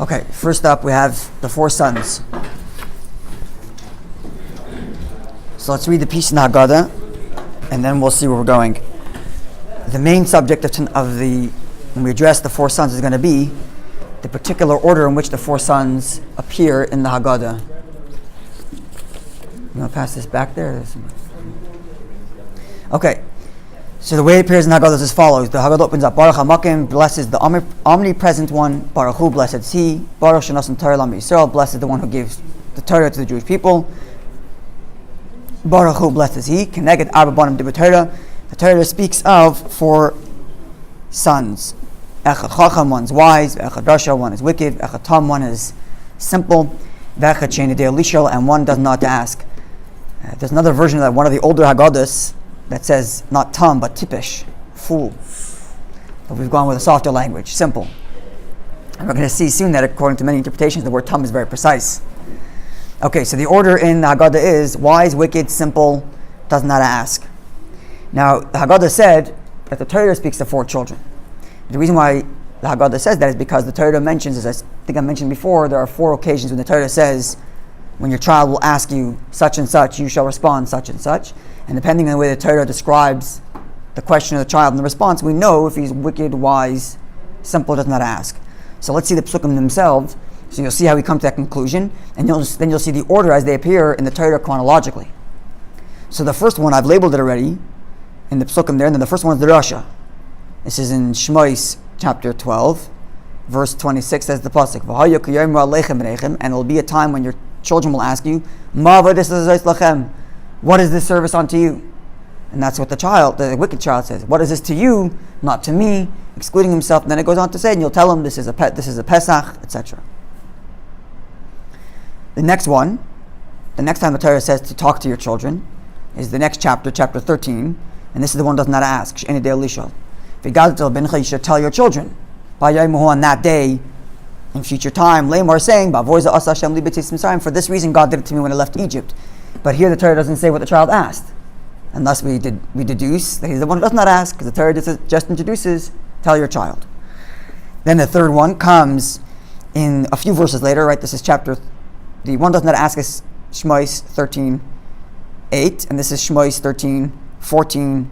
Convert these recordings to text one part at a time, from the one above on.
Okay, first up we have the four sons. So let's read the piece in the Haggadah, and then we'll see where we're going. The main subject when we address the four sons, is going to be the particular order in which the four sons appear in the Haggadah. You want to pass this back there? Okay. So the way it appears in Haggadah is as follows. The Haggadah opens up, Baruch HaMakim, blesses the omnipresent one, Baruch Hu, blessed is he, Baruch Shenosan Torah L'Am Yisrael, blessed is the one who gives the Torah to the Jewish people, Baruch Hu, blessed is he, Keneged Arba Banim Dibur Torah. The Torah speaks of four sons. Echad Chacham, one is wise, Echad Rasha, one is wicked, Echad Tam, one is simple, V'echad She'enei Yodea Lishol, and one does not ask. There's another version of that, one of the older Haggadahs, that says not tam but tipish, fool. But we've gone with a softer language, simple. And we're going to see soon that according to many interpretations, the word tam is very precise. Okay, so the order in the Haggadah is wise, wicked, simple, does not ask. Now, the Haggadah said that the Torah speaks to four children. The reason why the Haggadah says that is because the Torah mentions, as I think I mentioned before, there are four occasions when the Torah says, when your child will ask you such and such, you shall respond such and such. And depending on the way the Torah describes the question of the child and the response, we know if he's wicked, wise, simple, does not ask. So let's see the psukim themselves. So you'll see how we come to that conclusion, and then you'll see the order as they appear in the Torah chronologically. So the first one, I've labeled it already in the psukim there, and then the first one is the Rasha. This is in Shmois chapter 12, verse 26, says the pasuk, "V'hayu k'yomru aleichem b'neichem," and it will be a time when your children will ask you, "Ma avodas hazos lachem?" What is this service unto you? And that's what the wicked child says. What is this to you, not to me, excluding himself. And then it goes on to say, and you'll tell him this is a Pesach, etc. The next one, the next time the Torah says to talk to your children, is the next chapter, chapter 13, and this is the one that does not ask. She'enei Yodea Lishol. V'gadol bencha, you should tell your children, B'yayim on that day, in future time, Lamar saying, Ba'avoza asa Hashem li b'tzis Mitzrayim, for this reason God did it to me when I left Egypt. But here the Torah doesn't say what the child asked. And thus we deduce that he's the one who does not ask, because the Torah just introduces, tell your child. Then the third one comes in a few verses later, right? This is the one does not ask is Shmois 13:8, and this is Shmois 13:14,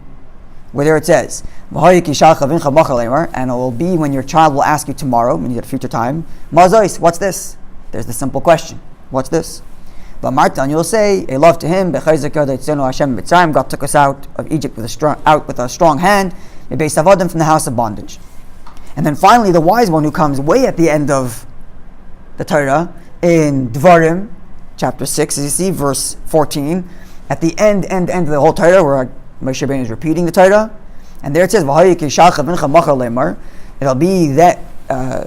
where there it says, and it will be when your child will ask you tomorrow, when you get a future time, Mazois, what's this? There's the simple question. What's this? But Martan, you'll say, a love to him, God took us out of Egypt with a strong hand, from the house of bondage. And then finally, the wise one who comes way at the end of the Torah, in Dvarim, chapter 6, as you see, verse 14, at the end of the whole Torah, where Moshe Rabbeinu is repeating the Torah, and there it says, it'll be that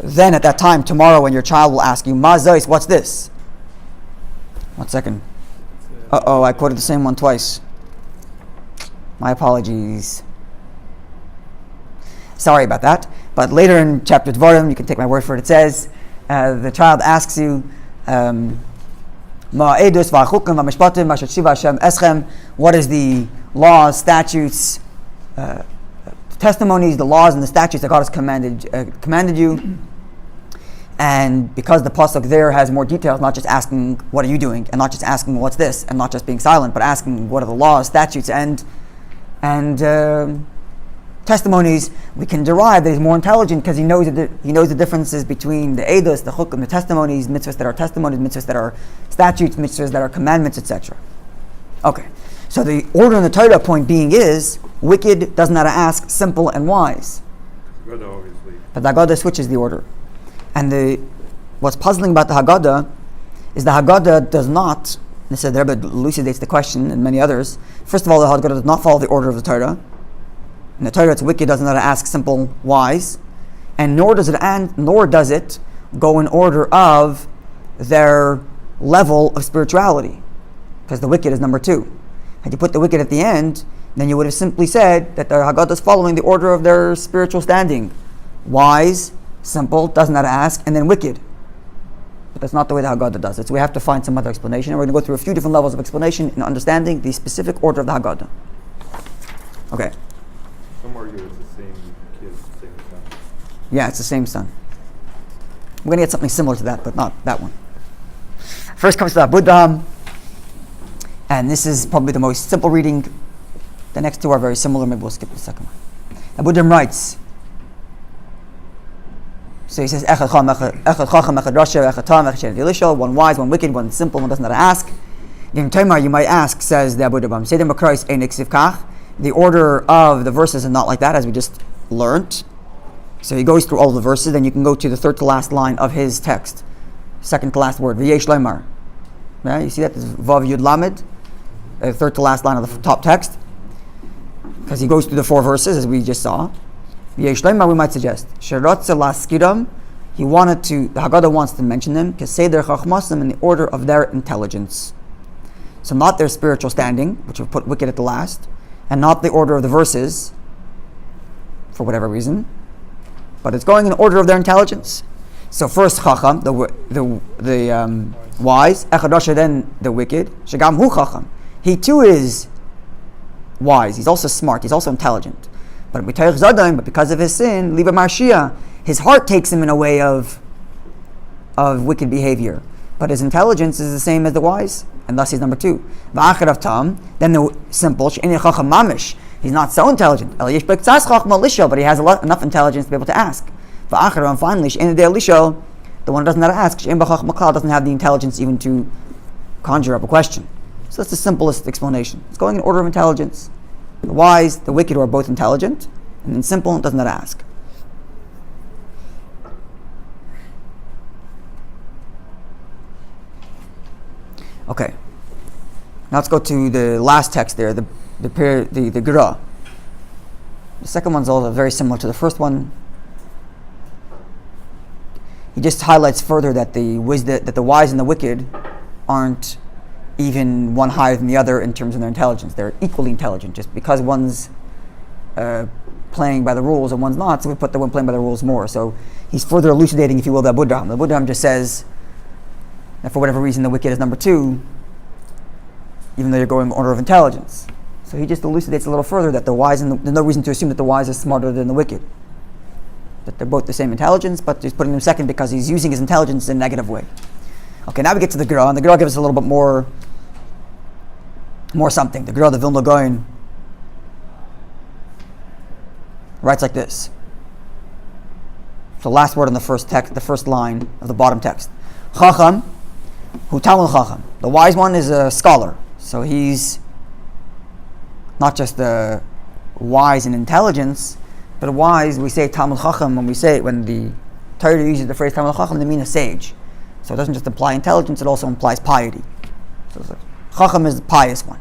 then at that time, tomorrow, when your child will ask you, Mazois, what's this? 1 second. I quoted the same one twice. My apologies. Sorry about that. But later in chapter Dvarim, you can take my word for it, it says, the child asks you, what is the laws, statutes, testimonies, the laws and the statutes that God has commanded you? And because the pasuk there has more details, not just asking what are you doing, and not just asking what's this, and not just being silent, but asking what are the laws, statutes, and testimonies, we can derive that he's more intelligent because he knows the differences between the edus, the chukim, the testimonies, mitzvahs that are testimonies, mitzvahs that are statutes, mitzvahs that are commandments, etc. Okay, so the order in the Torah, point being, is wicked, does not ask, simple, and wise. But the Haggadah switches the order. And what's puzzling about the Haggadah is the Haggadah does not, this is the Rabbi elucidates the question and many others. First of all, the Haggadah does not follow the order of the Torah. In the Torah, it's wicked, does not ask, simple, wise, and nor does it go in order of their level of spirituality, because the wicked is number 2. Had you put the wicked at the end, then you would have simply said that the Haggadah is following the order of their spiritual standing: wise, simple, does not ask, and then wicked. But that's not the way the Haggadah does it. So we have to find some other explanation, and we're going to go through a few different levels of explanation in understanding the specific order of the Haggadah. Okay. Some argue it's the same kid, same son. Yeah, it's the same son. We're going to get something similar to that, but not that one. First comes to Haggadah, and this is probably the most simple reading. The next two are very similar. Maybe we'll skip the second one. Haggadah writes, so he says, Echad chacham, echad rasha, echad tam, echad she'enid elishol, one wise, one wicked, one simple, one doesn't know how to ask. In Tamar, you might ask, says the Haggadah, Seder Makrais ein iksiv kach. The order of the verses is not like that, as we just learnt. So he goes through all the verses, then you can go to the third to last line of his text. Second to last word, V'yesh leimar. Yeah, you see that? This is Vav Yud Lamed, third to last line of the top text. Because he goes through the four verses, as we just saw. V'yesh leimar, we might suggest. Sheratze laskiram, he wanted to, the Haggadah wants to mention them, Keseder chachmasim, in the order of their intelligence. So not their spiritual standing, which will put wicked at the last, and not the order of the verses, for whatever reason, but it's going in order of their intelligence. So first chacham, the wise, echad rasha, then the wicked, shagam hu chacham. He too is wise. He's also smart. He's also intelligent. But because of his sin, Levi marshia, his heart takes him in a way of wicked behavior. But his intelligence is the same as the wise, and thus he's number two. V'achar of tam, then the simple, she'eni chacham mamish. He's not so intelligent. But he has enough intelligence to be able to ask. And finally, the one who doesn't know how to ask, doesn't have the intelligence even to conjure up a question. So that's the simplest explanation. It's going in order of intelligence. The wise, the wicked, are both intelligent, and then simple doesn't know how to ask. Okay. Now let's go to the last text there, the Gra. The second one's also very similar to the first one. He just highlights further that the wise and the wicked aren't even one higher than the other in terms of their intelligence. They're equally intelligent. Just because one's playing by the rules and one's not, so we put the one playing by the rules more. So he's further elucidating, if you will, the Haggadah. The Haggadah just says that for whatever reason the wicked is number two, even though you're going in order of intelligence. So he just elucidates a little further that the wise, and there's no reason to assume that the wise is smarter than the wicked. That they're both the same intelligence, but he's putting them second because he's using his intelligence in a negative way. Okay, now we get to the Gra, and the Gra gives us a little bit more something. The Gra, the Vilna Gaon, writes like this. The last word in the first text, the first line of the bottom text. Chacham, hu Talmud Chacham. The wise one is a scholar, so he's not just the wise in intelligence, but wise, we say Talmud Chacham when the Torah uses the phrase Talmud Chacham, they mean a sage. So it doesn't just imply intelligence, it also implies piety. So Chacham is the pious one.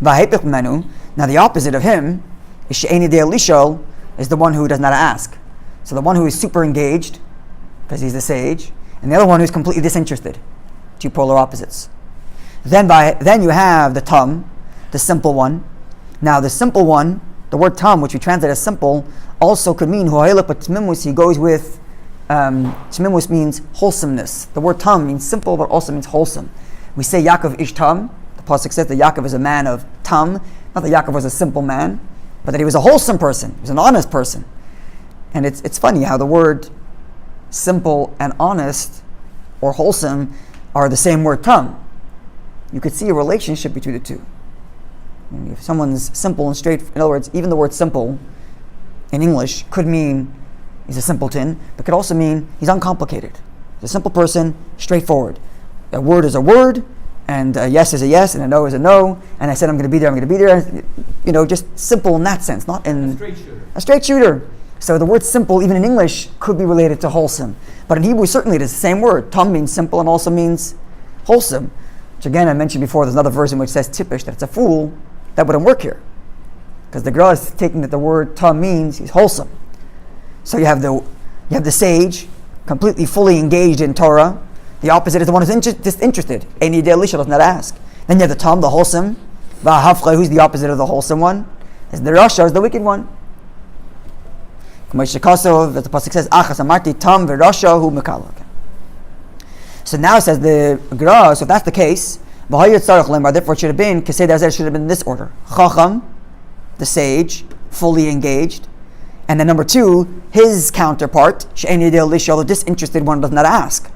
Now the opposite of him is she'eni de elishol, is the one who does not ask. So the one who is super engaged, because he's the sage, and the other one who's completely disinterested. Two polar opposites. Then you have the tam, the simple one. Now the simple one, the word tam, which we translate as simple, also could mean hu'aylik, but tmimus, he goes with tmimus means wholesomeness. The word tam means simple, but also means wholesome. We say Yaakov ish tam. The pasuk says that Yaakov is a man of tam. Not that Yaakov was a simple man, but that he was a wholesome person. He was an honest person. And it's funny how the word simple and honest or wholesome are the same word tam. You could see a relationship between the two. If someone's simple and straight, in other words, even the word simple in English could mean he's a simpleton, but could also mean he's uncomplicated. He's a simple person, straightforward. A word is a word, and a yes is a yes, and a no is a no, and I said I'm going to be there, I'm going to be there. Just simple in that sense, not in... A straight shooter. So the word simple, even in English, could be related to wholesome. But in Hebrew, certainly it is the same word. Tam means simple and also means wholesome. Which again, I mentioned before, there's another version which says tippish, that it's a fool. That wouldn't work here. Because the Gra is taking that the word tam means he's wholesome. So you have the sage, completely fully engaged in Torah. The opposite is the one who's disinterested. Any day Elisha does not ask. Then you have the tam, the wholesome. V'hafcha, who's the opposite of the wholesome one? Is the rasha, is the wicked one. As the pasuk says, achas amarti tam v'rasha hu mekala. So now it says the Gra, so if that's the case, therefore it should have been, should have been in this order. Chacham, the sage, fully engaged. And then number two, his counterpart, the disinterested one, does not ask.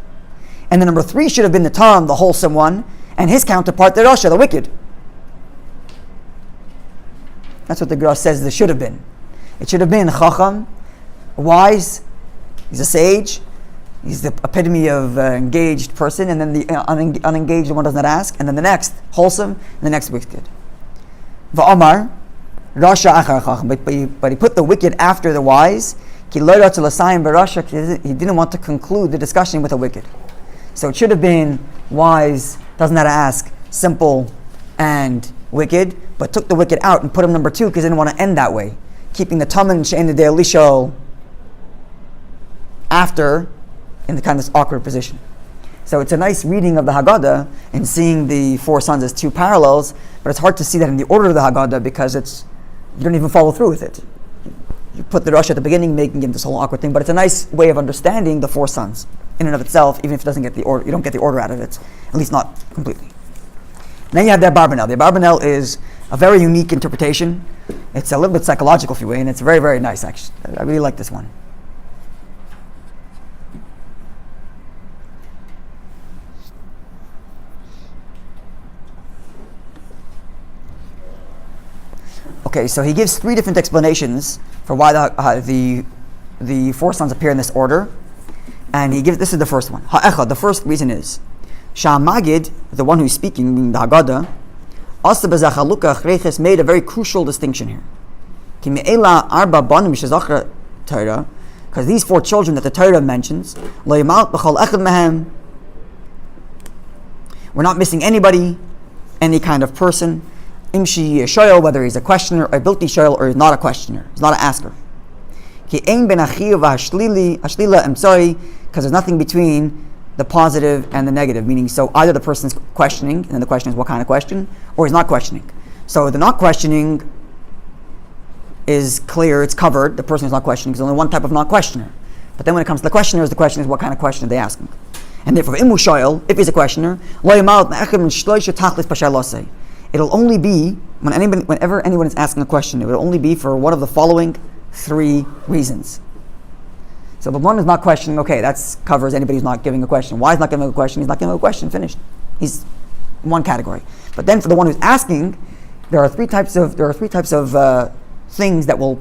And then number three should have been the Tam, the wholesome one, and his counterpart, the Rasha, the wicked. That's what the Gra says there should have been. It should have been Chacham, wise, he's a sage, he's the epitome of engaged person, and then the unengaged one does not ask, and then the next, wholesome, and the next wicked. Va'amar, Rasha achar Chacham, but he put the wicked after the wise, he didn't want to conclude the discussion with a wicked. So it should have been wise, doesn't have to ask, simple, and wicked, but took the wicked out and put him number two because he didn't want to end that way, keeping the Taman She'en de Elisho after in the kind of this awkward position. So it's a nice reading of the Haggadah and seeing the four sons as two parallels, but it's hard to see that in the order of the Haggadah because you don't even follow through with it. You put the Rosh at the beginning, making him this whole awkward thing, but it's a nice way of understanding the four sons in and of itself, even if it doesn't get the order, you don't get the order out of it, at least not completely. Then you have the Abarbanel. The Abarbanel is a very unique interpretation. It's a little bit psychological, if you will, and it's very, very nice, actually. I really like this one. Okay, so he gives three different explanations for why the four sons appear in this order, and this is the first one. Ha'echad, the first reason is Sha'amagid, the one who's speaking, meaning the Haggadah, made a very crucial distinction here. Because these four children that the Torah mentions, we're not missing anybody, any kind of person. Whether he's a questioner, or bilti shoyel, or he's not a questioner, he's not an asker. Because there's nothing between the positive and the negative, meaning so either the person's questioning, and then the question is what kind of question, or he's not questioning. So the not questioning is clear, it's covered, the person is not questioning, there's only one type of not questioner. But then when it comes to the questioners, the question is what kind of question are they asking? And therefore, if he's a questioner, it'll only be, whenever anyone is asking a question, it will only be for one of the following three reasons. So the one is not questioning, okay, that covers anybody who's not giving a question. Why is not giving a question? He's not giving a question, finished. He's one category. But then for the one who's asking, there are three types of things that will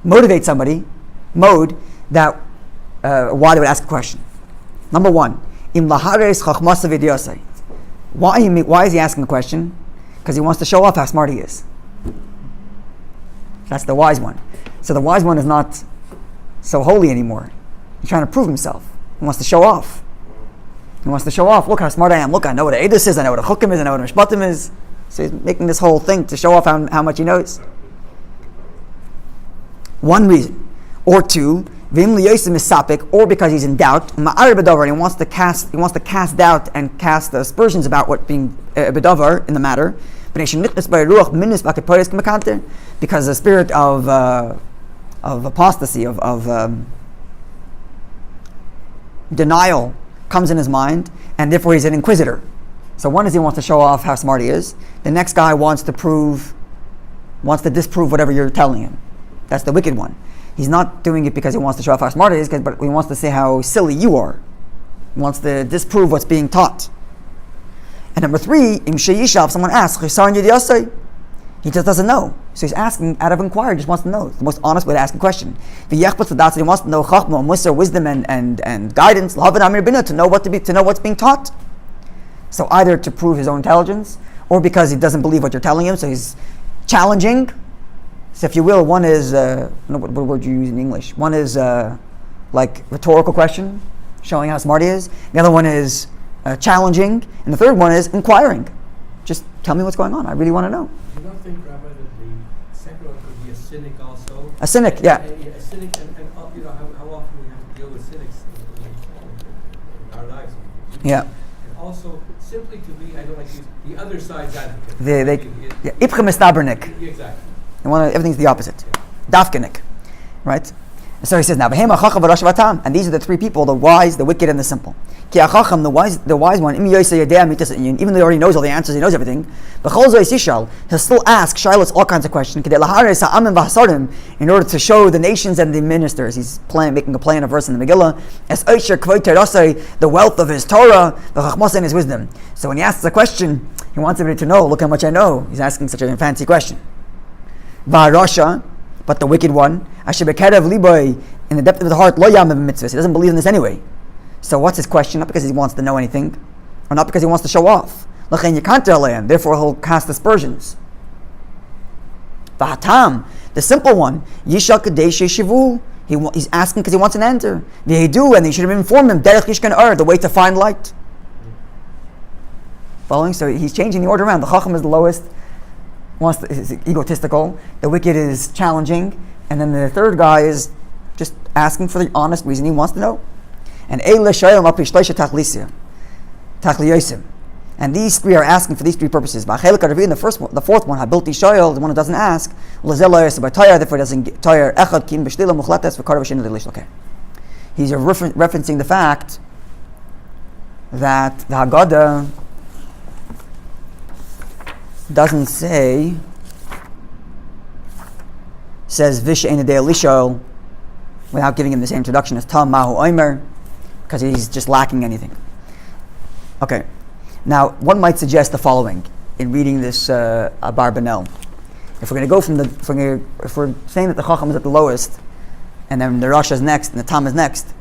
motivate somebody, why they would ask a question. Number one, why is he asking the question? Because he wants to show off how smart he is. That's the wise one. So the wise one is not so holy anymore. He's trying to prove himself. He wants to show off. Look how smart I am. Look, I know what a edus is. I know what a chukim is. I know what a mishpatim is. So he's making this whole thing to show off how much he knows. One reason. Or two, or because he's in doubt, and he wants to cast doubt and cast aspersions about what being bedavar in the matter, because the spirit of apostasy, of denial comes in his mind, and therefore he's an inquisitor. So one is he wants to show off how smart he is. The next guy wants to disprove whatever you're telling him. That's the wicked one. He's not doing it because he wants to show off how smart he is, but he wants to say how silly you are. He wants to disprove what's being taught. And number three, if someone asks, he just doesn't know. So he's asking out of inquiry, just wants to know. It's the most honest way to ask a question. He wants to know chachma, mussar, wisdom, and guidance, to know what's being taught. So either to prove his own intelligence, or because he doesn't believe what you're telling him, so he's challenging. So if you will, one is, what word you use in English? One is like rhetorical question, showing how smart he is. The other one is challenging. And the third one is inquiring. Just tell me what's going on. I really want to know. You don't think, Rabbi, that the second one could be a cynic also? A cynic, yeah. A cynic, and how often we have to deal with cynics in our lives. Yeah. And also, simply to be, I don't like to use the other side's advocate. Ipchem estabernik. Exactly. Everything's the opposite. Dafkenik, right? So he says now, and these are the three people: the wise, the wicked, and the simple. The wise one, even though he already knows all the answers, he knows everything. He'll still ask Shilas all kinds of questions in order to show the nations and the ministers. He's making a play in a verse in the Megillah, the wealth of his Torah, the Chachmas and his wisdom. So when he asks a question, he wants everybody to know, look how much I know. He's asking such a fancy question. But the wicked one, in the depth of the heart, he doesn't believe in this anyway. So what's his question? Not because he wants to know anything, or not because he wants to show off. Therefore he'll cast aspersions. The simple one, he's asking because he wants an answer. And they should have informed him, the way to find light. Following? So he's changing the order around. The Chacham is the lowest, is egotistical. The wicked is challenging. And then the third guy is just asking for the honest reason he wants to know. And and these three are asking for these three purposes. The fourth one, the one who doesn't ask, therefore doesn't get tired. He's referencing the fact that the Haggadah doesn't says Vish Ein Adei Elishol without giving him the same introduction as Tam Mahu Omer, because he's just lacking anything. Okay, now one might suggest the following in reading this Abarbanel. If we're going to go from if we're saying that the Chacham is at the lowest, and then the Rasha is next, and the Tam is next,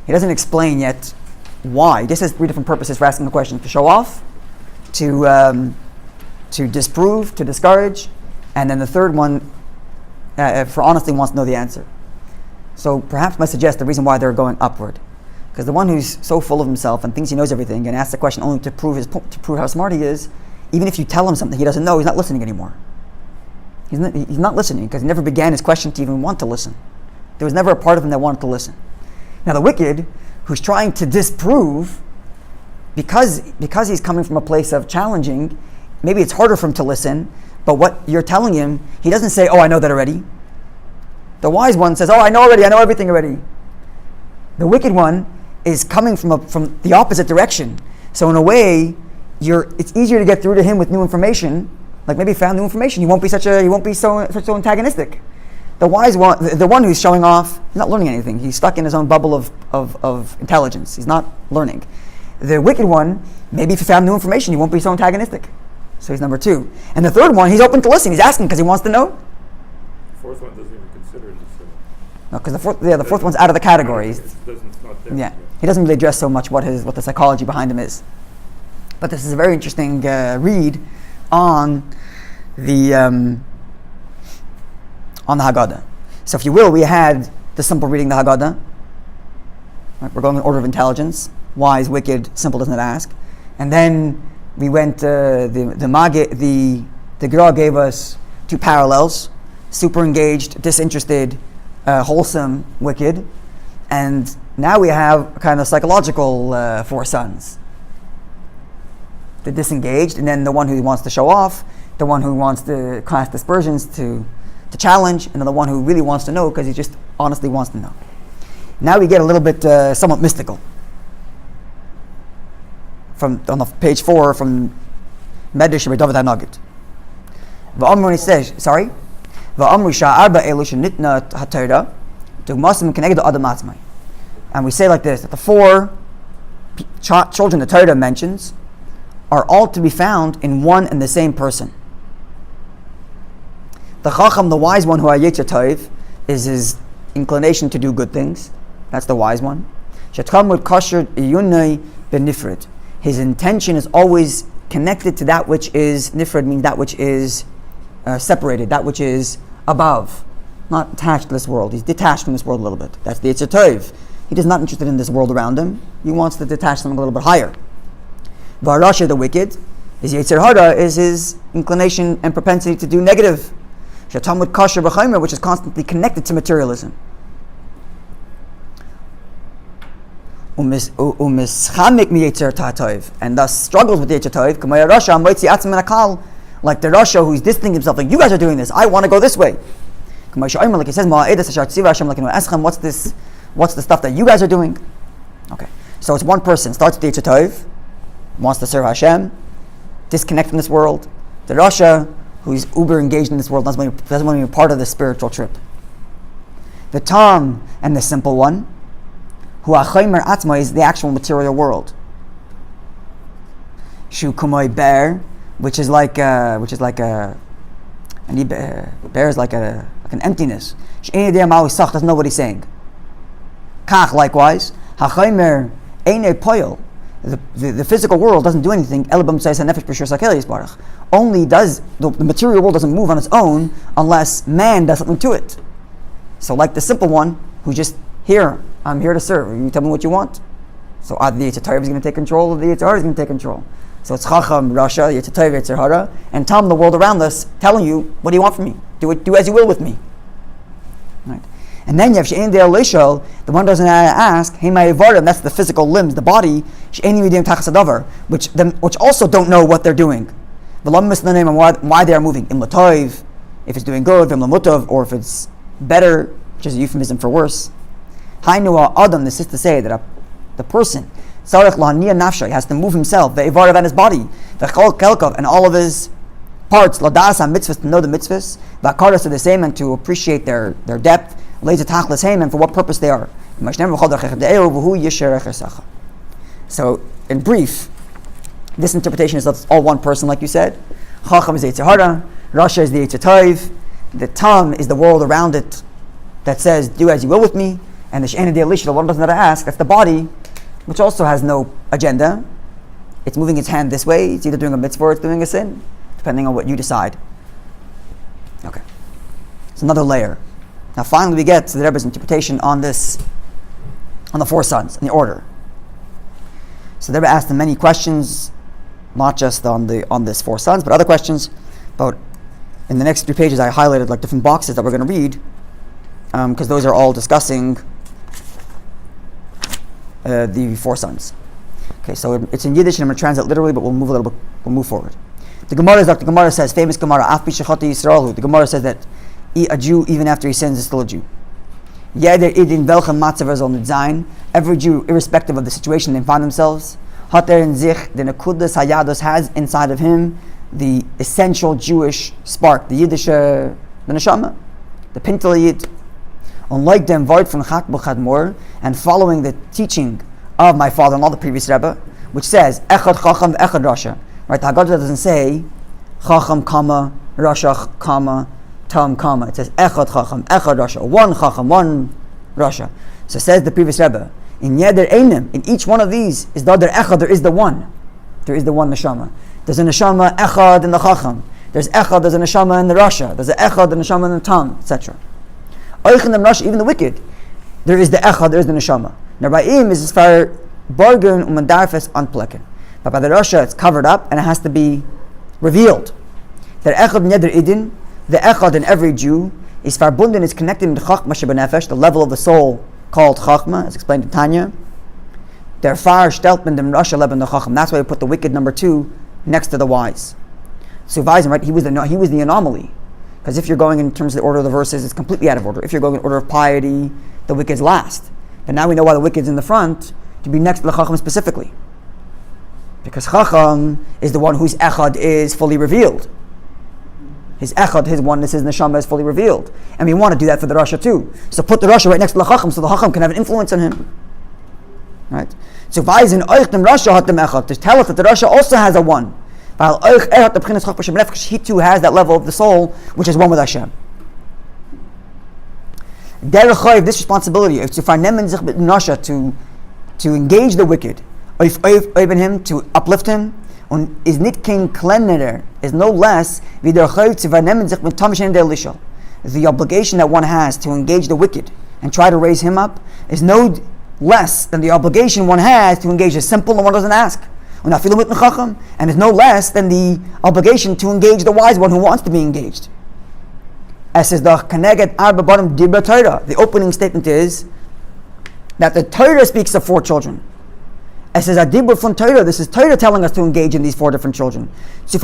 he doesn't explain yet why. This has three different purposes for asking the question: to show off, to disprove, to discourage, and then the third one, for honestly, wants to know the answer. So perhaps might suggest the reason why they're going upward, because the one who's so full of himself and thinks he knows everything and asks the question only to prove how smart he is, even if you tell him something he doesn't know, he's not listening anymore. He's not listening because he never began his question to even want to listen. There was never a part of him that wanted to listen. Now the wicked, who's trying to disprove, because he's coming from a place of challenging, maybe it's harder for him to listen, but what you're telling him, he doesn't say, oh, I know that already. The wise one says, oh, I know everything already. The wicked one is coming from the opposite direction. So in a way, it's easier to get through to him with new information. Like maybe he found new information. He won't be so antagonistic. The wise one, the one who's showing off, he's not learning anything. He's stuck in his own bubble of intelligence. He's not learning. The wicked one, maybe if he found new information, he won't be so antagonistic. So he's number two. And the third one, he's open to listen. He's asking because he wants to know. The fourth one doesn't even consider it. No, because the fourth one's out of the category. It's not there. Yeah, he doesn't really address so much what the psychology behind him is. But this is a very interesting read on the Haggadah. So if you will, we had the simple reading the Haggadah. Right, we're going in order of intelligence: wise, wicked, simple does not ask. And then we went. The Gra gave us two parallels: super engaged, disinterested, wholesome, wicked. And now we have kind of psychological four sons: the disengaged, and then the one who wants to show off, the one who wants to cast aspersions to challenge, and then the one who really wants to know because he just honestly wants to know. Now we get a little bit somewhat mystical. On the page 4 from Medrash Rabbi David HaNagid. V'amru, he says, sorry. V'amru sha'arba elu shenitna ha'Torah dugmasim keneged adam atzmai. And we say like this, that the four children the Torah mentions are all to be found in one and the same person. The Chacham, the wise one, who hayetzer tov, is his inclination to do good things. That's the wise one. Shetchamud kasher iyunai benifred. His intention is always connected to that which is nifred, means that which is separated, that which is above, not attached to this world. He's detached from this world a little bit. That's the Yetzer Tov. He is not interested in this world around him. He wants to detach something a little bit higher. V'harasha, the wicked, his Yetzer Hara is his inclination and propensity to do negative. Shatamud kasher b'chaymer, which is constantly connected to materialism. And thus struggles with the Yetzer Tov, like the Rasha who's distancing himself, like, you guys are doing this, I want to go this way. Like he says, what's this? What's the stuff that you guys are doing? Okay, so it's one person. Starts with the Yetzer Tov, wants to serve Hashem, disconnect from this world. The Rasha, who's uber engaged in this world, doesn't want to be part of the spiritual trip. The Tom and the simple one, who Achaymer Atzma is the actual material world. Shu Kumoi Bear, which is like bear is like an emptiness. Doesn't know what he's saying. Kach likewise, Hachaymer Eine Poil. The physical world doesn't do anything. Only does the material world doesn't move on its own unless man does something to it. So, like the simple one who's just here, I'm here to serve. You tell me what you want. So, the Yetzer Tov is going to take control. The Yetzer Hara is going to take control. So it's Chacham, Rasha, Yetzer Tov, Yetzer Hara, and Tom, the world around us, telling you, what do you want from me? Do as you will with me. Right. And then you have She'en De'el Leishol, the one doesn't ask, Hey my Evarim, that's the physical limbs, the body, She'en Yidim Tachas Hadavar, which also don't know what they're doing. V'lam Misnanim, and why they are moving. Im L'Tov, if it's doing good, V'im L'Mutov, or if it's better, which is a euphemism for worse. Hainu Adam, this is to say that the person, Sarech Lahaniya Nafsha, he has to move himself, the Evarav and his body, the Chol Kelkov, and all of his parts, Ladas HaMitzvahs, to know the mitzvahs, V'akaras are the same, and to appreciate their depth, Leizat Heim, and for what purpose they are. So, in brief, this interpretation is all one person, like you said. Chacham is the Yetzer Hara, Rasha is the Yetzer Tov, the Tam is the world around it that says, do as you will with me, and the She'en De'el Leishol, the one doesn't know to ask, that's the body, which also has no agenda. It's moving its hand this way, it's either doing a mitzvah or it's doing a sin, depending on what you decide. Okay. It's another layer. Now finally we get to the Rebbe's interpretation on the four sons, in the order. So the Rebbe asked them many questions, not just on this four sons, but other questions. But in the next 3 pages I highlighted like different boxes that we're going to read, because those are all discussing the four sons. Okay, so it's in Yiddish and I'm going to translate literally, but we'll move forward. The Gemara says, famous Gemara, Af Bishachati Yisraelu. The Gemara says that a Jew, even after he sins, is still a Jew. Every Jew, irrespective of the situation they find themselves, Hater in Zich, the Nekudas Hayados, has inside of him the essential Jewish spark, the Yiddish, the Neshama, the Pintel Yid. Unlike them, Vart from Chak B'Chadmor, and following the teaching of my father-in-law, the previous Rebbe, which says, Echad Chacham, Echad Rasha. Right, the Haggadah doesn't say, Chacham, comma, Rasha, comma, Tam, comma. It says Echad Chacham, Echad Rasha, one Chacham, one Rasha. So says the previous Rebbe, in Yeder Einim, in each one of these is the other Echad, there is the one. There is the one Neshama. There's a Neshama Echad in the Chacham. There's Echad, there's a Neshama in the Rasha. There's an Echad, a Neshama in the Tam, etc. Even the wicked, there is the Echad, there is the Neshama. Now by Im is as far bargain umandarfes unplecken. But by the Rasha it's covered up and it has to be revealed. The Echad Neder Idin, the Echad in every Jew, is verbunden, is connected in the Chachma Shebenefesh, the level of the soul called Chachma, as explained in Tanya. Der Far Steltman dem Rasha Leben the Chacham. That's why we put the wicked number 2 next to the wise. So Weisen, right? He was the anomaly. Because if you're going in terms of the order of the verses, it's completely out of order. If you're going in order of piety, the wicked's last. But now we know why the wicked's in the front, to be next to the Chacham specifically. Because Chacham is the one whose Echad is fully revealed. His Echad, his oneness, his Neshama is fully revealed. And we want to do that for the Rasha too. So put the Rasha right next to the Chacham so the Chacham can have an influence on him. Right? So Weisen, Euch dem Rasha hat dem Echad, to tell us that the Rasha also has a one. He too has that level of the soul which is one with Hashem. This responsibility of to engage the wicked, him, to uplift him, is nit king klenner, is no less the obligation that one has to engage the wicked and try to raise him up is no less than the obligation one has to engage the simple and one doesn't ask. And is no less than the obligation to engage the wise one who wants to be engaged. As says the opening statement is that the Torah speaks of 4 children. As says Adibur from Torah, this is Torah telling us to engage in these 4 different children. To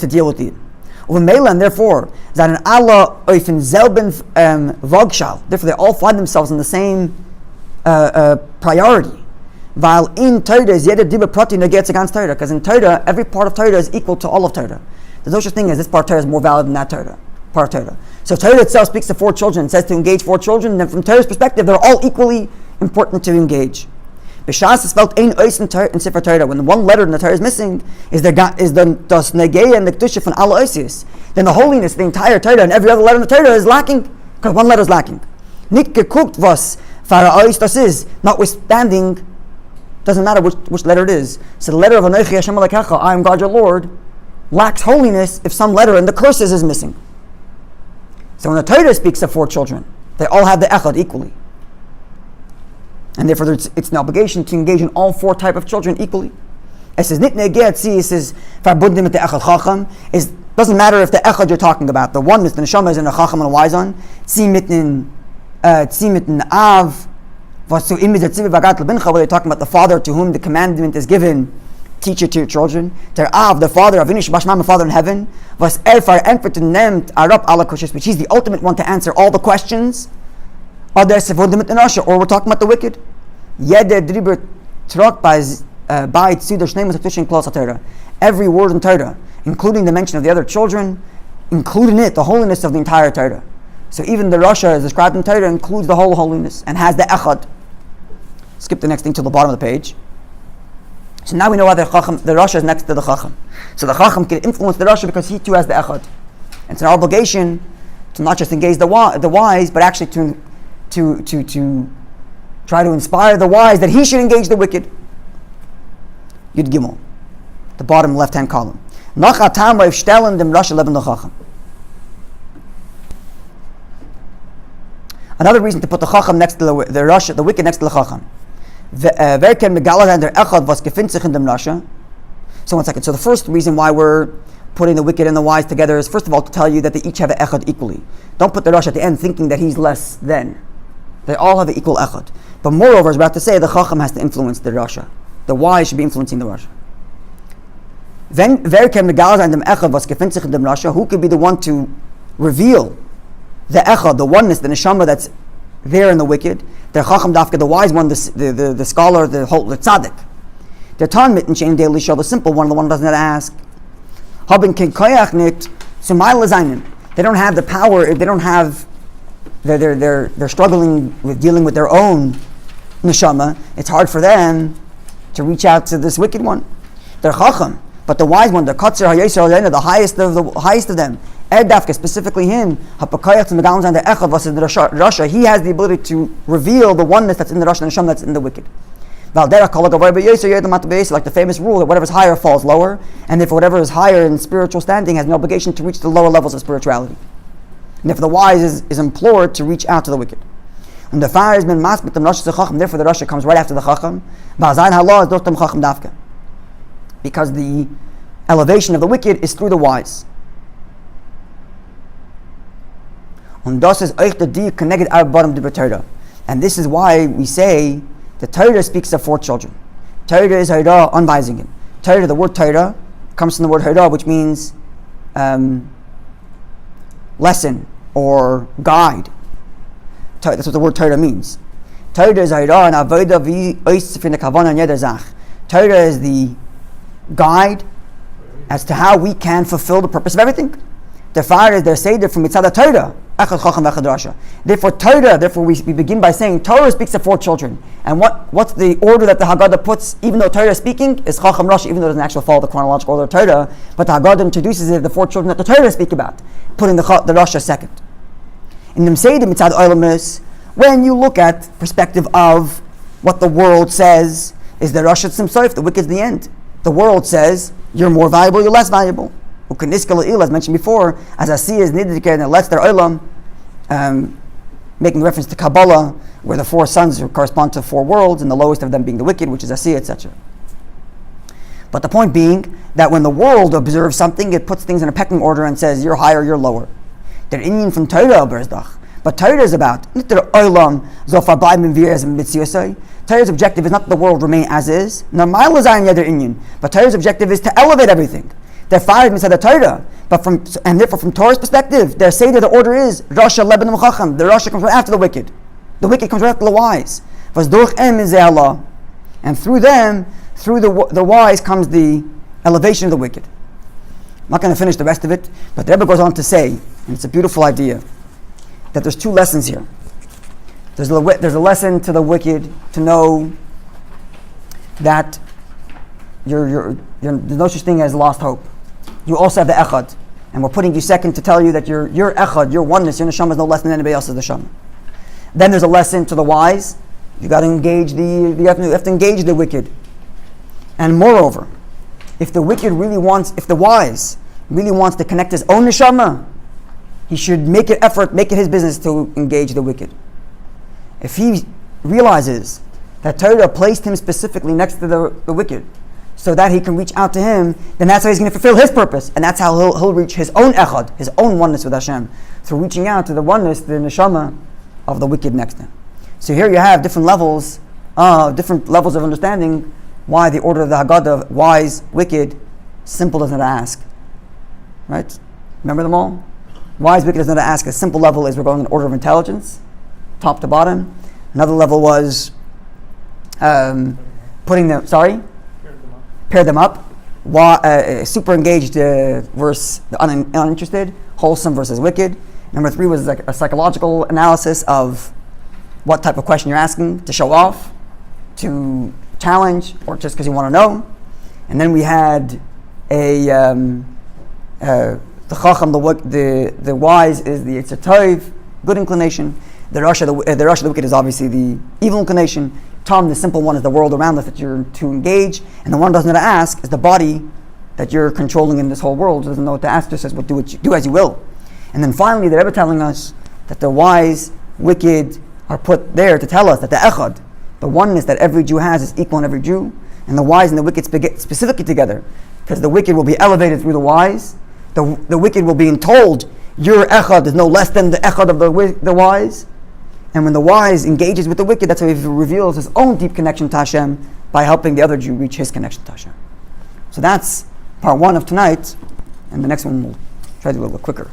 deal with it. And therefore, therefore they all find themselves in the same priority. While in Torah is jeder Dibber Prati negates against Torah, because in Torah, every part of Torah is equal to all of Torah. There's no such thing as this part of Torah is more valid than that part of Torah. So Torah itself speaks to 4 children, says to engage 4 children, and then from Torah's perspective, they're all equally important to engage. B'shas is spelled ein ois in Sefer Torah. When the one letter in the Torah is missing, is the das negei and the kedusha from all oisius. Then the holiness, the entire Torah, and every other letter in the Torah is lacking because one letter is lacking. Nit geguckt was fara ois das is, notwithstanding. Doesn't matter which letter it is. So the letter of Anochi Hashem Elokecha, I am God your Lord, lacks holiness if some letter in the curses is missing. So when the Torah speaks of 4 children, they all have the echad equally. And therefore it's an obligation to engage in all 4 type of children equally. It says, it says, verbunden mit der echad chacham, doesn't matter if the echad you're talking about, the oneness, the neshama is in a chacham and a wise one, tzi mitten av, where they're talking about the father to whom the commandment is given, teach it to your children. The father of the father in heaven, which he's the ultimate one to answer all the questions. Or we're talking about the wicked. Every word in Torah, including the mention of the other children, including it, the holiness of the entire Torah. So even the Rasha is described in Torah includes the whole holiness and has the echad. Skip the next thing to the bottom of the page. So now we know why the Rasha is next to the Chacham. So the Chacham can influence the Rasha because he too has the echad. And it's an obligation to not just engage the wise, but actually to try to inspire the wise that he should engage the wicked. Yud Gimel, the bottom left-hand column. Another reason to put the Chacham next to the Rasha, the wicked next to the Chacham. So 1 second. So the first reason why we're putting the wicked and the wise together is, first of all, to tell you that they each have an echad equally. Don't put the Rasha at the end thinking that he's less than. They all have the equal echad. But moreover, as we're about to say, the Chacham has to influence the Rasha. The wise should be influencing the Rasha. Who could be the one to reveal the echad, the oneness, the neshama that's there in the wicked? The Chacham Dafka, the wise one, the scholar, the tzaddik. The Tan mitten chain daily show, the simple one, the one who doesn't have to ask. They don't have the power. They don't have. They're struggling with dealing with their own neshama. It's hard for them to reach out to this wicked one. They're Chacham, but the wise one, the Katzer HaYisrael, the highest of them. Dafka, specifically him, he has the ability to reveal the oneness that's in the Rasha and Neshama that's in the wicked. Like the famous rule that whatever is higher falls lower, and if whatever is higher in spiritual standing has an obligation to reach the lower levels of spirituality. And if the wise is implored to reach out to the wicked. And the fire has been masked with the Rasha, therefore the Rasha comes right after the Chacham. Because the elevation of the wicked is through the wise. And this is why we say the Torah speaks of 4 children. Torah is Haggadah unweisungen. Torah, the word Torah comes from the word Haggadah, which means lesson or guide. That's what the word Torah means. Torah is Haggadah and avodah v'oisifin kavanah and yeder zach. Torah is the guide as to how we can fulfill the purpose of everything. The fire is their seder from mitzvah Torah. Therefore we begin by saying Torah speaks of 4 children. And what's the order that the Haggadah puts, even though Torah is speaking, is Chacham Rasha, even though it doesn't actually follow the chronological order of Torah, but the Haggadah introduces it, the 4 children that the Torah speak about, putting the Rasha second. In the Seder mitzad Olamis, when you look at perspective of what the world says, is the Rasha Tzimsoif, the wicked's the end. The world says, you're more valuable, you're less valuable. As mentioned before, as Asiyah is nidrik and lets their olam, making reference to Kabbalah, where the 4 sons correspond to 4 worlds, and the lowest of them being the wicked, which is Asiyah, etc. But the point being that when the world observes something, it puts things in a pecking order and says, you're higher, you're lower. They're Indian from Torah, but Torah is about Torah's objective is not that the world remain as is. But Torah's objective is to elevate everything. They're fired inside the Torah. And therefore, from Torah's perspective, they're saying that the order is Rasha Leben Chacham. The Rasha comes right after the wicked. The wicked comes right after the wise. And through them, through the wise, comes the elevation of the wicked. I'm not going to finish the rest of it, but the Rebbe goes on to say, and it's a beautiful idea, that there's two lessons here. There's a lesson to the wicked to know that there's no such thing as lost hope. You also have the echad, and we're putting you second to tell you that your echad, your oneness, your neshama is no less than anybody else's neshama. Then there's a lesson to the wise. You got to engage you have to engage the wicked. And moreover, if the wise really wants to connect his own neshama, he should make it his business to engage the wicked. If he realizes that Torah placed him specifically next to the wicked, so that he can reach out to him, then that's how he's going to fulfill his purpose, and that's how he'll reach his own echad, his own oneness with Hashem, through reaching out to the oneness, the neshama of the wicked next to him. So here you have different levels of understanding why the order of the Haggadah, wise, wicked, simple doesn't ask. Right? Remember them all? Wise, wicked doesn't ask. A simple level is we're going in order of intelligence, top to bottom. Another level was pair them up. Super engaged versus the uninterested, wholesome versus wicked. Number 3 was like a psychological analysis of what type of question you're asking, to show off, to challenge, or just because you want to know. And then we had the chacham, the wise is the Yetzer Tov, good inclination. The Rasha, the wicked, is obviously the evil inclination. Tom, the simple one, is the world around us that you're to engage. And the one who doesn't know to ask is the body that you're controlling in this whole world. Doesn't know what to ask, just says, do as you will. And then finally, the Rebbe telling us that the wise, wicked are put there to tell us that the echad, the oneness that every Jew has, is equal in every Jew. And the wise and the wicked specifically together. Because the wicked will be elevated through the wise. The wicked will be told, your echad is no less than the echad of the wise. And when the wise engages with the wicked, that's how he reveals his own deep connection to Hashem by helping the other Jew reach his connection to Hashem. So that's part 1 of tonight, and the next one we'll try to do a little quicker.